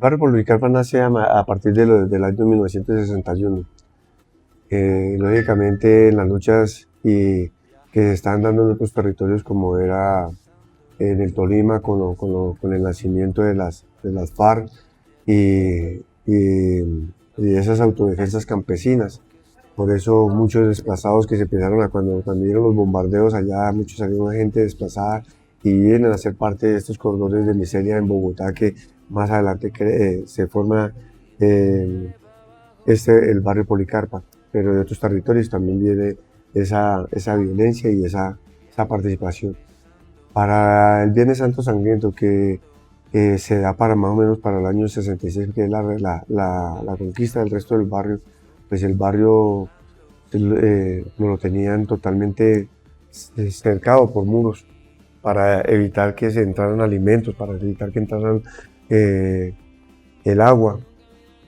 barrio Policarpa nace a partir del año 1961. Lógicamente, en las luchas que se están dando en otros territorios, como era en el Tolima, con el nacimiento de las FARC y esas autodefensas campesinas. Por eso muchos desplazados que se empezaron cuando dieron los bombardeos allá, muchos salieron gente desplazada y vienen a ser parte de estos cordones de miseria en Bogotá, que más adelante se forma eh, el barrio Policarpa, pero de otros territorios también viene esa violencia y esa participación. Para el Viernes Santo Sangriento, que se da para más o menos para el año 66, que es la conquista del resto del barrio, pues el barrio nos lo tenían totalmente cercado por muros para evitar que se entraran alimentos, para evitar que entraran eh, el agua.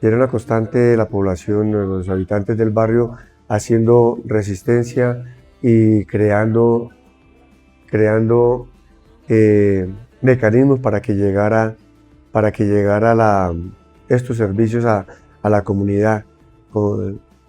Era una constante de la población, de los habitantes del barrio, haciendo resistencia y creando mecanismos para que llegara estos servicios a la comunidad.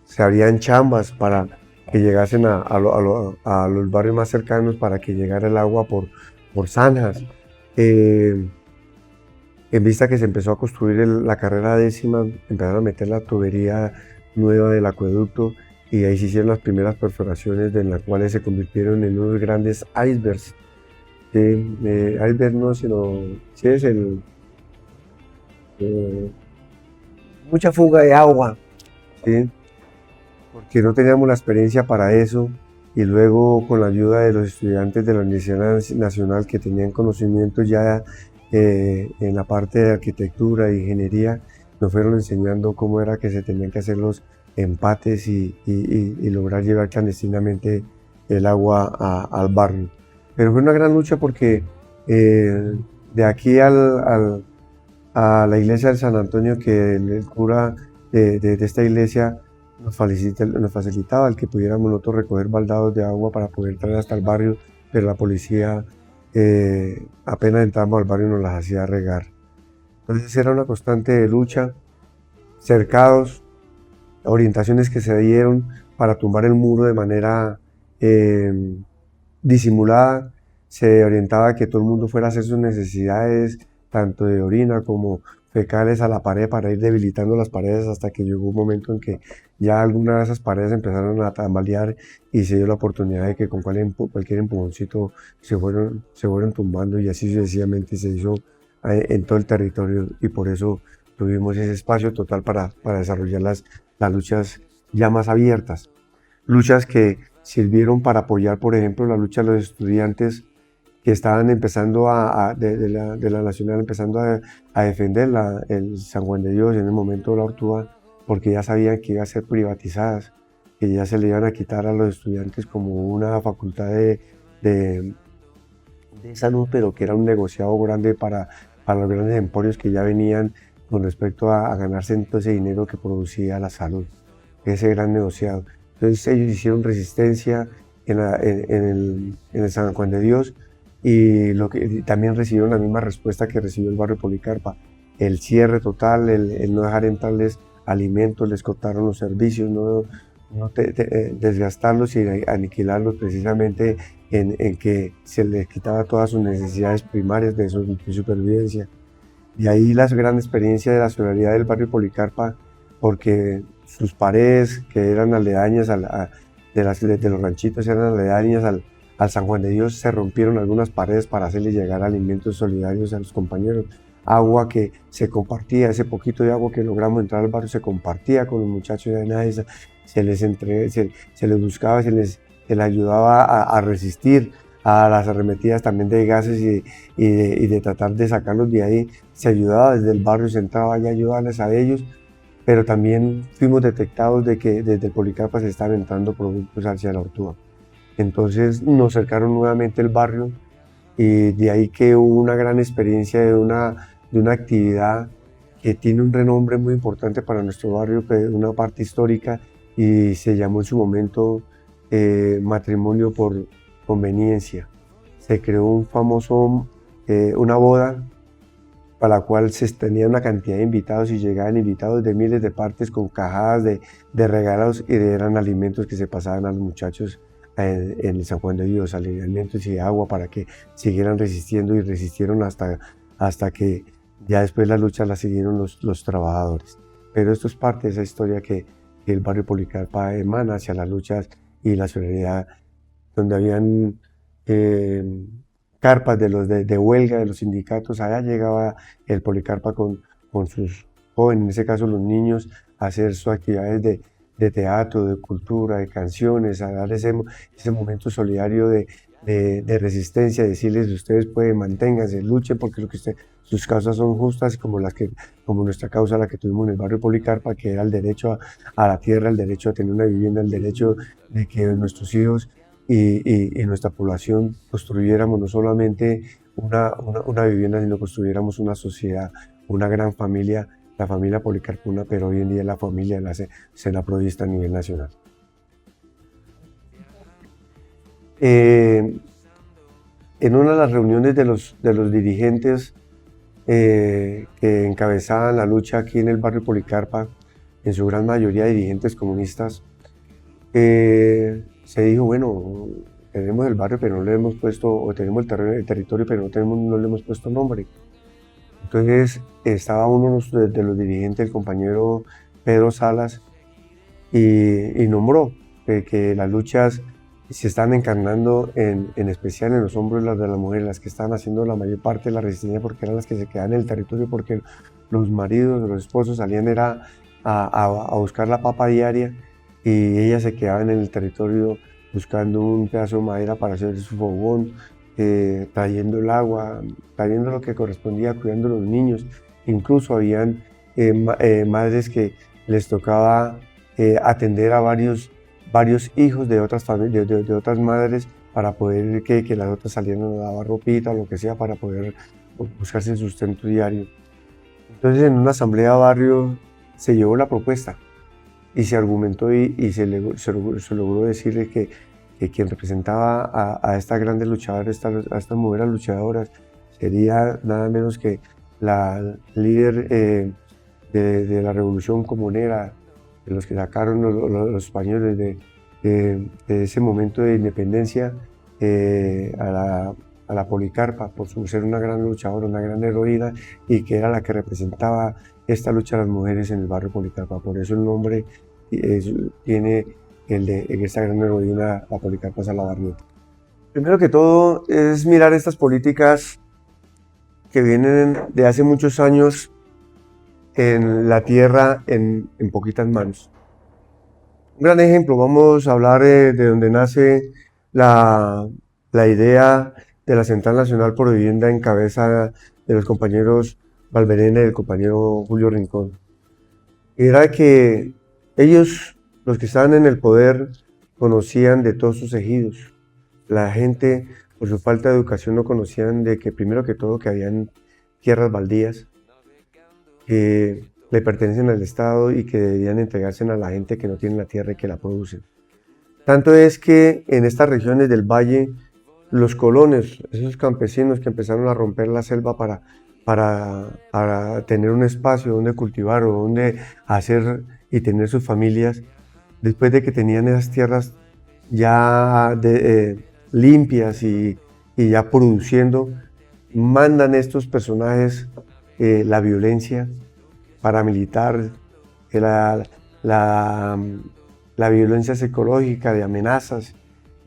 Se abrían chambas para que llegasen a los barrios más cercanos, para que llegara el agua por zanjas. En vista que se empezó a construir la carrera décima, empezaron a meter la tubería nueva del acueducto y ahí se hicieron las primeras perforaciones, en las cuales se convirtieron en unos grandes icebergs. Iceberg no, sino sí es eh, mucha fuga de agua, ¿sí? Porque no teníamos la experiencia para eso, y luego con la ayuda de los estudiantes de la Universidad Nacional, que tenían conocimientos ya en la parte de arquitectura e ingeniería, nos fueron enseñando cómo era que se tenían que hacer los empates y lograr llevar clandestinamente el agua al barrio. Pero fue una gran lucha porque de aquí a la iglesia de San Antonio, que el cura de esta iglesia nos facilitaba el que pudiéramos nosotros recoger baldados de agua para poder traer hasta el barrio, pero la policía apenas entramos al barrio nos las hacía regar. Entonces era una constante lucha, cercados, orientaciones que se dieron para tumbar el muro de manera disimulada. Se orientaba a que todo el mundo fuera a hacer sus necesidades, tanto de orina como fecales, a la pared, para ir debilitando las paredes, hasta que llegó un momento en que ya algunas de esas paredes empezaron a tambalear y se dio la oportunidad de que con cualquier empujoncito se fueron tumbando, y así sucesivamente se hizo en todo el territorio, y por eso tuvimos ese espacio total para desarrollar las luchas ya más abiertas. Luchas que sirvieron para apoyar, por ejemplo, la lucha de los estudiantes que estaban empezando de la Nacional, empezando a defender el San Juan de Dios en el momento de la Ortúa, porque ya sabían que iba a ser privatizadas, que ya se le iban a quitar a los estudiantes como una facultad de salud, pero que era un negociado grande para los grandes emporios que ya venían con respecto a ganarse todo ese dinero que producía la salud, ese gran negociado. Entonces ellos hicieron resistencia en el San Juan de Dios, y también recibieron la misma respuesta que recibió el barrio Policarpa: el cierre total, el no dejar entrarles alimentos, les cortaron los servicios, no desgastarlos y aniquilarlos, precisamente en que se les quitaba todas sus necesidades primarias de supervivencia. Y ahí la gran experiencia de la solidaridad del barrio Policarpa, porque sus paredes, que eran aledañas de los ranchitos, eran aledañas al San Juan de Dios, se rompieron algunas paredes para hacerle llegar alimentos solidarios a los compañeros. Agua que se compartía, ese poquito de agua que logramos entrar al barrio se compartía con los muchachos de ANAESA, se les buscaba, se les ayudaba a resistir a las arremetidas también de gases y de tratar de sacarlos de ahí. Se ayudaba desde el barrio, se entraba y ayudarles a ellos, pero también fuimos detectados de que desde el Policarpa se estaban entrando productos hacia la Ortúa. Entonces nos cercaron nuevamente el barrio, y de ahí que hubo una gran experiencia de una actividad que tiene un renombre muy importante para nuestro barrio, una parte histórica, y se llamó en su momento matrimonio por conveniencia. Se creó una boda para la cual se tenía una cantidad de invitados y llegaban invitados de miles de partes con cajadas de regalos y eran alimentos que se pasaban a los muchachos en el San Juan de Dios, alimentos y agua para que siguieran resistiendo y resistieron hasta que ya después la lucha la siguieron los trabajadores. Pero esto es parte de esa historia que el barrio Policarpa emana hacia las luchas y la solidaridad, donde habían carpas de huelga de los sindicatos. Allá llegaba el Policarpa con sus jóvenes, en ese caso los niños, a hacer sus actividades de teatro, de cultura, de canciones, a dar ese momento solidario de resistencia, decirles: ustedes pueden, manténganse, luchen porque sus causas son justas, como nuestra causa, la que tuvimos en el barrio Policarpa, que era el derecho a la tierra, el derecho a tener una vivienda, el derecho de que nuestros hijos y nuestra población construyéramos no solamente una vivienda, sino construyéramos una sociedad, una gran familia, la familia policarpuna, pero hoy en día la familia de la Sena Provista a nivel nacional. En una de las reuniones de los dirigentes que encabezaban la lucha aquí en el barrio Policarpa, en su gran mayoría dirigentes comunistas, se dijo: bueno, tenemos el barrio, pero no le hemos puesto, o tenemos el territorio, pero no le hemos puesto nombre. Entonces estaba uno de los dirigentes, el compañero Pedro Salas, y nombró que las luchas se están encarnando en especial en los hombros de las mujeres, las que estaban haciendo la mayor parte de la resistencia, porque eran las que se quedaban en el territorio, porque los maridos, los esposos salían a buscar la papa diaria, y ellas se quedaban en el territorio buscando un pedazo de madera para hacer su fogón, trayendo el agua, trayendo lo que correspondía, cuidando a los niños. Incluso habían madres que les tocaba atender a varios hijos de otras familias, de otras madres, para poder que las otras salieran a lavar ropita o lo que sea, para poder buscarse el sustento diario. Entonces, en una asamblea de barrio se llevó la propuesta y se argumentó y se logró decirle que quien representaba a estas grandes luchadoras, a estas mujeres luchadoras, sería nada menos que la líder de la revolución comunera, de los que sacaron los españoles de ese momento de independencia, a la Policarpa, por ser una gran luchadora, una gran heroína, y que era la que representaba esta lucha de las mujeres en el barrio Policarpa. Por eso el nombre tiene esta gran heroína, la Policarpa Salabarrieta. Primero que todo es mirar estas políticas que vienen de hace muchos años en la tierra en poquitas manos. Un gran ejemplo, vamos a hablar de donde nace la idea de la Central Nacional por Vivienda en cabeza de los compañeros Valverena y del compañero Julio Rincón. Era que ellos, los que estaban en el poder, conocían de todos sus ejidos. La gente, por su falta de educación, no conocían de que, primero que todo, que habían tierras baldías que le pertenecen al Estado y que deberían entregarse a la gente que no tiene la tierra y que la producen. Tanto es que en estas regiones del valle, los colones, esos campesinos que empezaron a romper la selva para tener un espacio donde cultivar o donde hacer y tener sus familias, después de que tenían esas tierras ya limpias y ya produciendo, mandan estos personajes la violencia paramilitar, la violencia psicológica de amenazas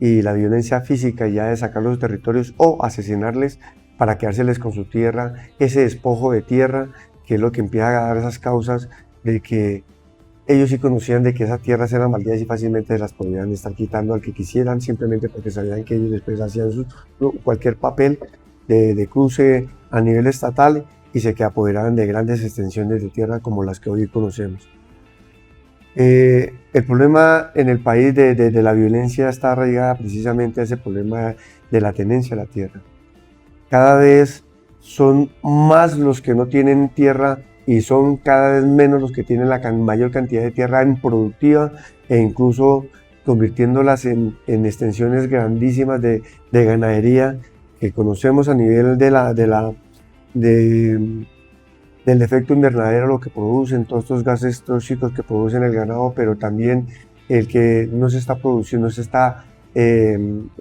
y la violencia física ya de sacar los territorios o asesinarles para quedárseles con su tierra, ese despojo de tierra, que es lo que empieza a dar esas causas de que ellos sí conocían de que esas tierras eran baldías y fácilmente las podían estar quitando al que quisieran, simplemente porque sabían que ellos después hacían cualquier papel de cruce a nivel estatal y se apoderaban de grandes extensiones de tierra como las que hoy conocemos. El problema en el país de la violencia está arraigada precisamente a ese problema de la tenencia de la tierra. Cada vez son más los que no tienen tierra y son cada vez menos los que tienen la mayor cantidad de tierra improductiva e incluso convirtiéndolas en extensiones grandísimas de ganadería que conocemos a nivel de del efecto invernadero, lo que producen todos estos gases tóxicos que producen el ganado, pero también el que no se está produciendo, no se está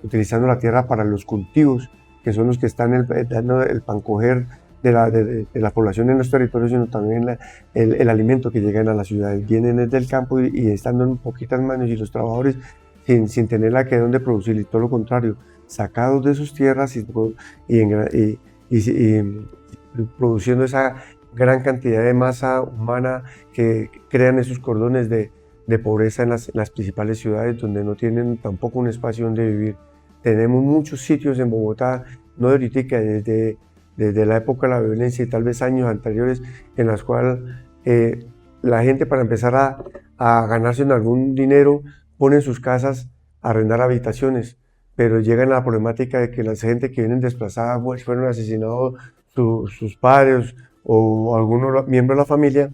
utilizando la tierra para los cultivos, que son los que están dando el pancoger de la población en los territorios, sino también el alimento que llegan a las ciudades. Vienen desde el campo y estando en poquitas manos, y los trabajadores sin tener la que donde producir, y todo lo contrario, sacados de sus tierras y produciendo esa gran cantidad de masa humana que crean esos cordones de pobreza en las principales ciudades, donde no tienen tampoco un espacio donde vivir. Tenemos muchos sitios en Bogotá, no de ahorita, desde la época de la violencia y tal vez años anteriores, en las cuales la gente, para empezar a ganarse algún dinero, pone en sus casas a arrendar habitaciones, pero llegan a la problemática de que la gente que vienen desplazada, pues, fueron asesinados sus padres o algunos miembros de la familia,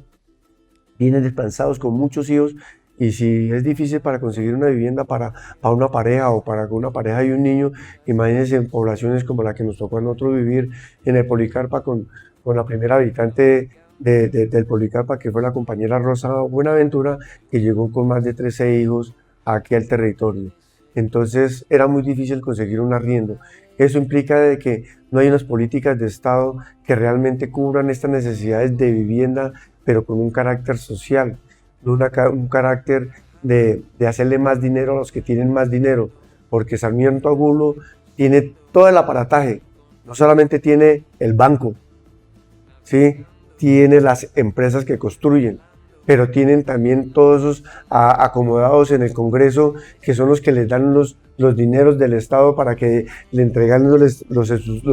vienen desplazados con muchos hijos, y si es difícil para conseguir una vivienda para una pareja o para una pareja y un niño, imagínense en poblaciones como la que nos tocó a nosotros vivir en el Policarpa con la primera habitante del Policarpa, que fue la compañera Rosa Buenaventura, que llegó con más de 13 hijos aquí al territorio. Entonces era muy difícil conseguir un arriendo. Eso implica de que no hay unas políticas de Estado que realmente cubran estas necesidades de vivienda, pero con un carácter social, no un carácter de hacerle más dinero a los que tienen más dinero, porque Sarmiento Angulo tiene todo el aparataje, no solamente tiene el banco, ¿sí? Tiene las empresas que construyen, pero tienen también todos esos acomodados en el Congreso, que son los que les dan los dineros del Estado para que le entregan los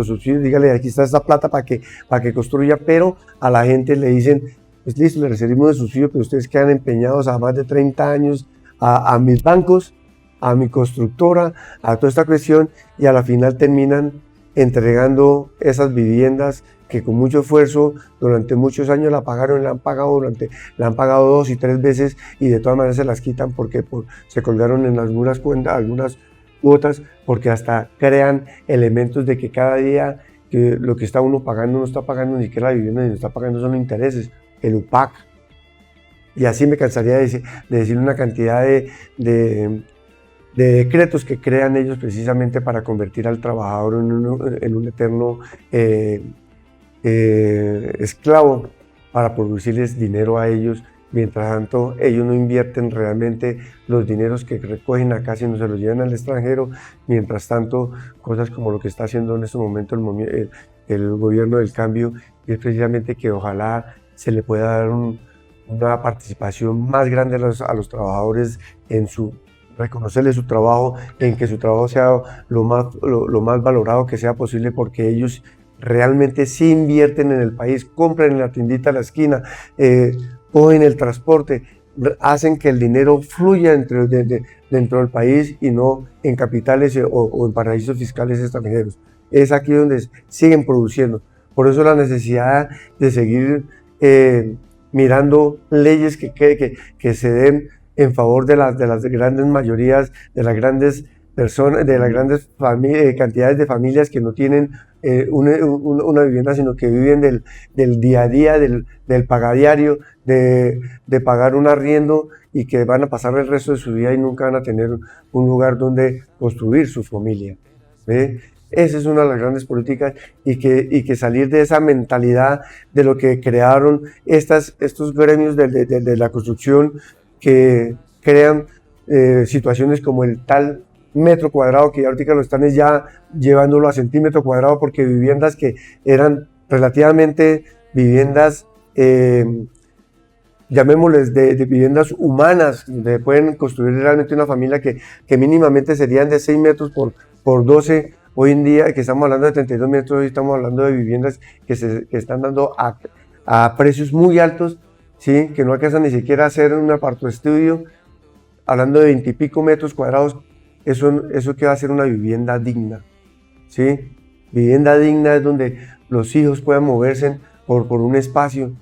subsidios. Dígale, aquí está esta plata para que construya, pero a la gente le dicen, pues listo, le recibimos el subsidio, pero ustedes quedan empeñados a más de 30 años a mis bancos, a mi constructora, a toda esta cuestión, y a la final terminan entregando esas viviendas que con mucho esfuerzo durante muchos años la pagaron, la han pagado 2 y 3 veces, y de todas maneras se las quitan porque se colgaron en algunas cuentas, algunas cuotas, porque hasta crean elementos de que cada día que lo que está uno pagando no está pagando ni siquiera la vivienda, ni está pagando son intereses, el UPAC. Y así me cansaría de decir una cantidad de decretos que crean ellos precisamente para convertir al trabajador en un eterno esclavo, para producirles dinero a ellos. Mientras tanto, ellos no invierten realmente los dineros que recogen acá, sino se los llevan al extranjero. Mientras tanto, cosas como lo que está haciendo en este momento el gobierno del cambio, es precisamente que ojalá se le pueda dar una participación más grande a los trabajadores, reconocerle su trabajo, en que su trabajo sea lo más valorado que sea posible, porque ellos realmente sí invierten en el país, compran en la tiendita a la esquina, cogen el transporte, hacen que el dinero fluya dentro del país y no en capitales o en paraísos fiscales extranjeros. Es aquí donde siguen produciendo. Por eso la necesidad de seguir mirando leyes que se den en favor de las grandes mayorías, de las grandes personas, de las grandes cantidades de familias que no tienen una vivienda, sino que viven del día a día, del pagadiario, de pagar un arriendo, y que van a pasar el resto de su vida y nunca van a tener un lugar donde construir su familia. ¿Ve? Esa es una de las grandes políticas, y que salir de esa mentalidad de lo que crearon estos gremios de la construcción, que crean situaciones como el tal metro cuadrado, que ahorita lo están ya llevándolo a centímetro cuadrado, porque viviendas que eran relativamente viviendas, llamémosles de viviendas humanas, donde pueden construir realmente una familia que mínimamente serían de 6 metros por 12, hoy en día, que estamos hablando de 32 metros, hoy estamos hablando de viviendas que están dando a precios muy altos, ¿sí? Que no alcanzan ni siquiera a hacer un apartoestudio, hablando de 20 y pico metros cuadrados. Eso que va a ser una vivienda digna, ¿sí? Vivienda digna es donde los hijos puedan moverse por un espacio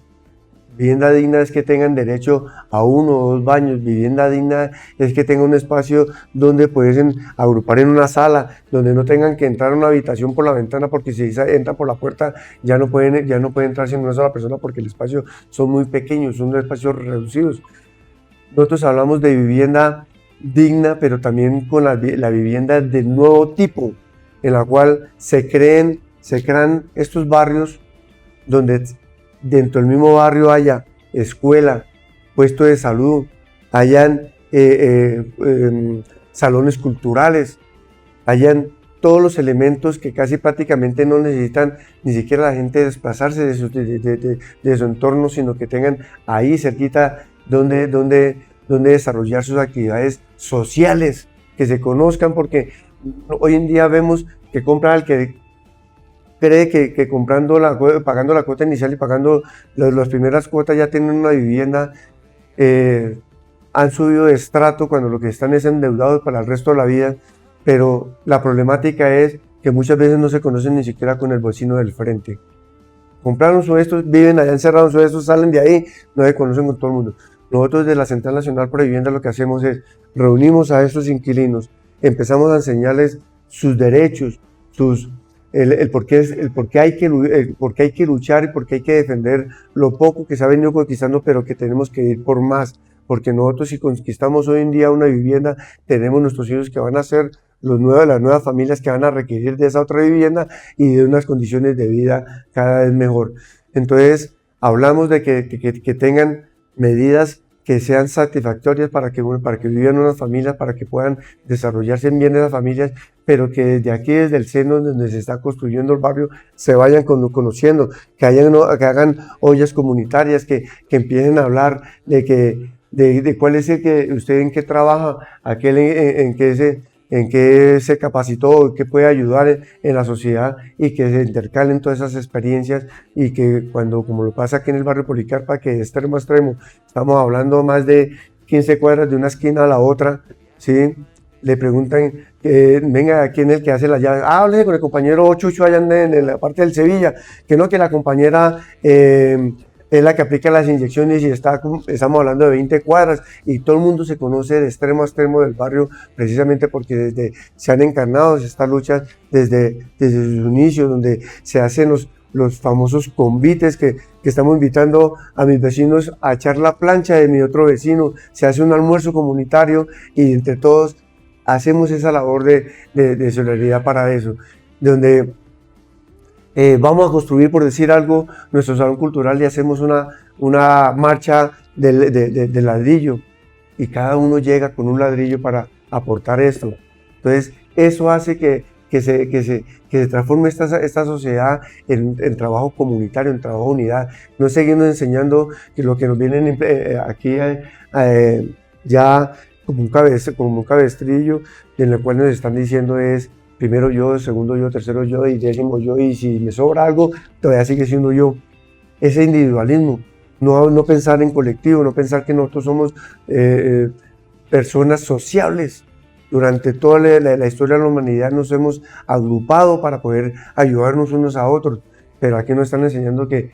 Vivienda digna es que tengan derecho a 1 o 2 baños. Vivienda digna es que tengan un espacio donde pueden agrupar en una sala, donde no tengan que entrar a una habitación por la ventana, porque si entran por la puerta ya no puede entrar sin una sola persona, porque el espacio son muy pequeños, son espacios reducidos. Nosotros hablamos de vivienda digna, pero también con la vivienda de nuevo tipo, en la cual se crean estos barrios donde dentro del mismo barrio haya escuela, puesto de salud, hayan salones culturales, hayan todos los elementos que casi prácticamente no necesitan ni siquiera la gente desplazarse de su entorno, sino que tengan ahí cerquita donde desarrollar sus actividades sociales, que se conozcan, porque hoy en día vemos que compra al que cree que pagando la cuota inicial y pagando las primeras cuotas ya tienen una vivienda, han subido de estrato cuando lo que están es endeudados para el resto de la vida. Pero la problemática es que muchas veces no se conocen ni siquiera con el vecino del frente. Compraron su esto, viven allá encerrados su esto, salen de ahí, no se conocen con todo el mundo. Nosotros de la Central Nacional Pro Vivienda lo que hacemos es reunimos a estos inquilinos, empezamos a enseñarles sus derechos, el por qué hay que luchar y por qué hay que defender lo poco que se ha venido conquistando, pero que tenemos que ir por más. Porque nosotros, si conquistamos hoy en día una vivienda, tenemos nuestros hijos que van a ser las nuevas familias que van a requerir de esa otra vivienda y de unas condiciones de vida cada vez mejor. Entonces, hablamos de que tengan medidas que sean satisfactorias para que vivan unas familias, para que puedan desarrollarse bien esas familias, pero que desde aquí, desde el seno donde se está construyendo el barrio, se vayan conociendo, que hagan ollas comunitarias, que empiecen a hablar de cuál es el que usted en qué trabaja, aquel en qué se capacitó, qué puede ayudar en la sociedad, y que se intercalen todas esas experiencias, y que cuando, como lo pasa aquí en el barrio Policarpa, que de extremo a extremo, estamos hablando más de 15 cuadras de una esquina a la otra, ¿sí? Le preguntan, venga, ¿quién es el que hace las llaves? Háblese con el compañero Chucho allá en la parte del Sevilla, que no, que la compañera es la que aplica las inyecciones, y estamos hablando de 20 cuadras, y todo el mundo se conoce de extremo a extremo del barrio, precisamente porque se han encarnado estas luchas desde sus inicios, donde se hacen los famosos convites que estamos invitando a mis vecinos a echar la plancha de mi otro vecino, se hace un almuerzo comunitario, y entre todos hacemos esa labor de solidaridad para eso, donde vamos a construir, por decir algo, nuestro salón cultural, y hacemos una marcha de ladrillo, y cada uno llega con un ladrillo para aportar esto. Entonces, eso hace que se transforme esta sociedad en trabajo comunitario, en trabajo de unidad. No seguimos enseñando que lo que nos vienen aquí ya como un cabestrillo, en el cual nos están diciendo es: primero yo, segundo yo, tercero yo, y décimo yo, y si me sobra algo, todavía sigue siendo yo. Ese individualismo, no pensar en colectivo, no pensar que nosotros somos personas sociables. Durante toda la historia de la humanidad nos hemos agrupado para poder ayudarnos unos a otros, pero aquí nos están enseñando que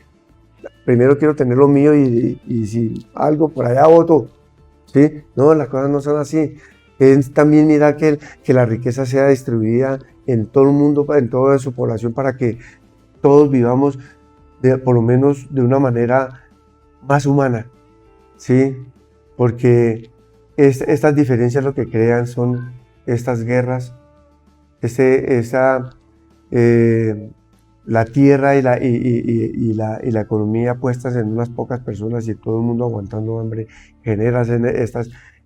primero quiero tener lo mío, y si algo por allá voto, ¿sí? No, las cosas no son así. Es también mirar que la riqueza sea distribuida en todo el mundo, en toda su población, para que todos vivamos por lo menos de una manera más humana, ¿sí? Porque estas diferencias lo que crean son estas guerras, la tierra y la economía puestas en unas pocas personas, y todo el mundo aguantando hambre, generan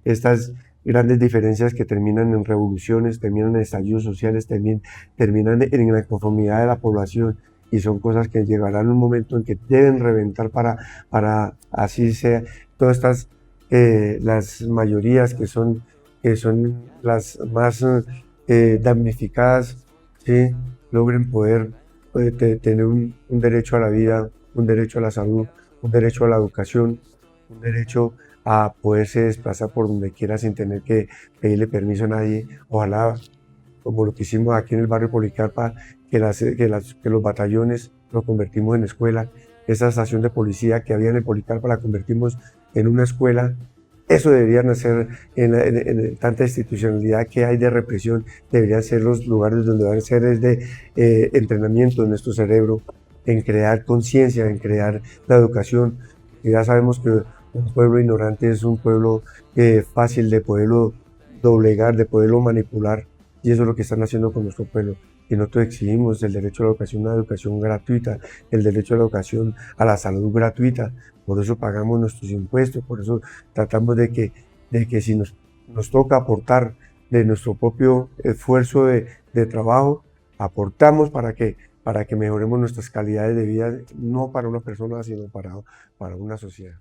estas grandes diferencias que terminan en revoluciones, terminan en estallidos sociales, terminan en la inconformidad de la población, y son cosas que llegarán en un momento en que deben reventar para así sea. Todas estas, las mayorías que son las más damnificadas, ¿sí? Logren poder tener un derecho a la vida, un derecho a la salud, un derecho a la educación, un derecho a poderse desplazar por donde quiera sin tener que pedirle permiso a nadie. Ojalá, como lo que hicimos aquí en el barrio Policarpa, que los batallones los convertimos en escuela, esa estación de policía que había en el Policarpa la convertimos en una escuela. Eso deberían ser, en tanta institucionalidad que hay de represión, deberían ser los lugares donde van a ser de entrenamiento de nuestro cerebro, en crear conciencia, en crear la educación. Y ya sabemos que un pueblo ignorante es un pueblo fácil de poderlo doblegar, de poderlo manipular, y eso es lo que están haciendo con nuestro pueblo. Y nosotros exigimos el derecho a la educación, una educación gratuita, el derecho a la educación, a la salud gratuita. Por eso pagamos nuestros impuestos, por eso tratamos de que si nos toca aportar de nuestro propio esfuerzo de trabajo, aportamos para que mejoremos nuestras calidades de vida, no para una persona, sino para una sociedad.